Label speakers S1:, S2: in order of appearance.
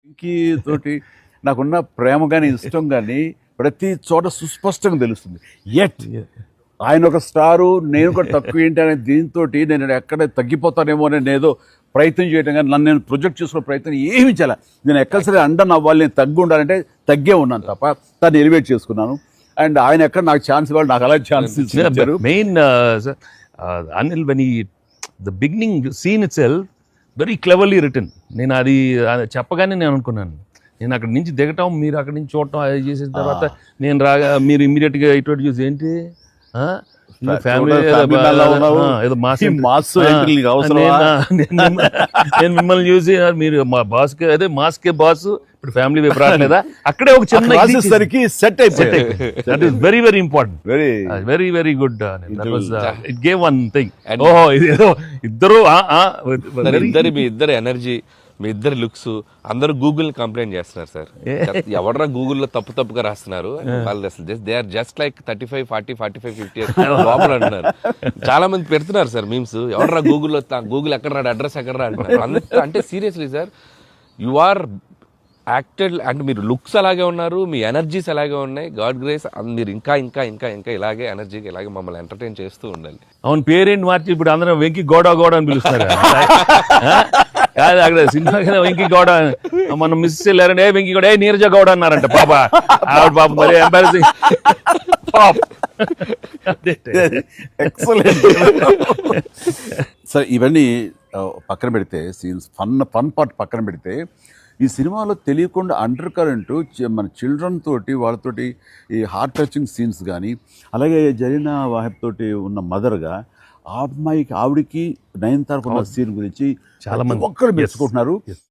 S1: వెంకీ తోటి నాకున్న ప్రేమ కానీ ఇష్టం కానీ ప్రతి చోట సుస్పష్టంగా తెలుస్తుంది. ఎట్ ఆయన ఒక స్టారు, నేను కూడా తక్కువ ఏంటి అనే దీంతో నేను ఎక్కడ తగ్గిపోతానేమో అని నేను ఏదో ప్రయత్నం చేయడం కానీ నన్ను నేను ప్రొజెక్ట్ చేసుకునే ప్రయత్నం ఏమి చేయాలి. నేను ఎక్కడ సరే అండన్ అవ్వాలి, నేను తగ్గి ఉండాలంటే తగ్గే ఉన్నాను తప్ప తను ఎలివేట్ చేసుకున్నాను. అండ్ ఆయన ఎక్కడ నాకు ఛాన్స్ ఇవ్వాలి, నాకు అలా ఛాన్స్ ఇచ్చారు.
S2: Main Anil when the beginning scene it self very cleverly return. నేను అది చెప్పగానే నేను అనుకున్నాను, నేను అక్కడి నుంచి దిగటం, మీరు అక్కడి నుంచి చూడటం, అది చేసిన తర్వాత నేను రాగా మీరు ఇమ్మీడియట్గా ఇటువంటి చూసి ఏంటి ఫ్యామిలీ ఏదో నేను మిమ్మల్ని చూసి మీరు మా బాస్ అదే మాస్కే బాస్, ఇప్పుడు ఫ్యామిలీ వైపు రావట్లేదా, అక్కడే ఒక చిన్న
S1: సెట్ అయిపోయింది.
S2: That is very very important, very very good. It gave one thing. ఓహో ఇదేదో ఇద్దరు
S3: మీ ఇద్దరు ఎనర్జీ, మీ ఇద్దరు లుక్స్, అందరూ గూగుల్ కంప్లైంట్ చేస్తున్నారు సార్. ఎవడరా గూగుల్లో తప్పుగా రాస్తున్నారు వాళ్ళు, అసలు దే ఆర్ జస్ట్ లైక్ 35, 40, 45, 50 లోపల అంటున్నారు. చాలా మంది పెడుతున్నారు సార్ మీమ్స్, ఎవడరా గూగుల్లో, గూగుల్ ఎక్కడ రాడు, అడ్రస్ ఎక్కడ రా అంటున్నారు. అంటే seriously sir, you are acted, అంటే మీరు లుక్స్ అలాగే ఉన్నారు, మీ ఎనర్జీస్ అలాగే ఉన్నాయి. గాడ్ గ్రేస్, మీరు ఇంకా ఇంకా ఇంకా ఇంకా ఇలాగే ఎనర్జీకి ఇలాగే మమ్మల్ని ఎంటర్టైన్ చేస్తూ ఉండాలి.
S2: అవును, పేరేంటి మార్చి ఇప్పుడు అందరం వెంకీ గౌడ అని పిలుస్తారు. అక్కడ సినిమా వెంకీ గౌడ, మనం మిస్ వెళ్ళారంటే వెంకీ గౌడ, నీరజ గౌడ అన్నారంట. పాప ఆవిడ పాప మరి ఎంబారసింగ్.
S1: ఎక్సలెంట్. సరే, ఇవన్నీ పక్కన పెడితే, సీన్స్ ఫన్ పార్ట్ పక్కన పెడితే, ఈ సినిమాలో తెలియకుండా అండర్ కరెంటు మన చిల్డ్రన్ తోటి వాళ్ళతోటి ఈ హార్ట్ టచింగ్ సీన్స్ కానీ, అలాగే జరీనా వాహిబ్ తోటి ఉన్న మదర్గా ఆ అమ్మాయికి ఆవిడికి నయనతారకు ఉన్న సీన్ గురించి చాలా మంది ఒక్కరు మెచ్చుకుంటున్నారు.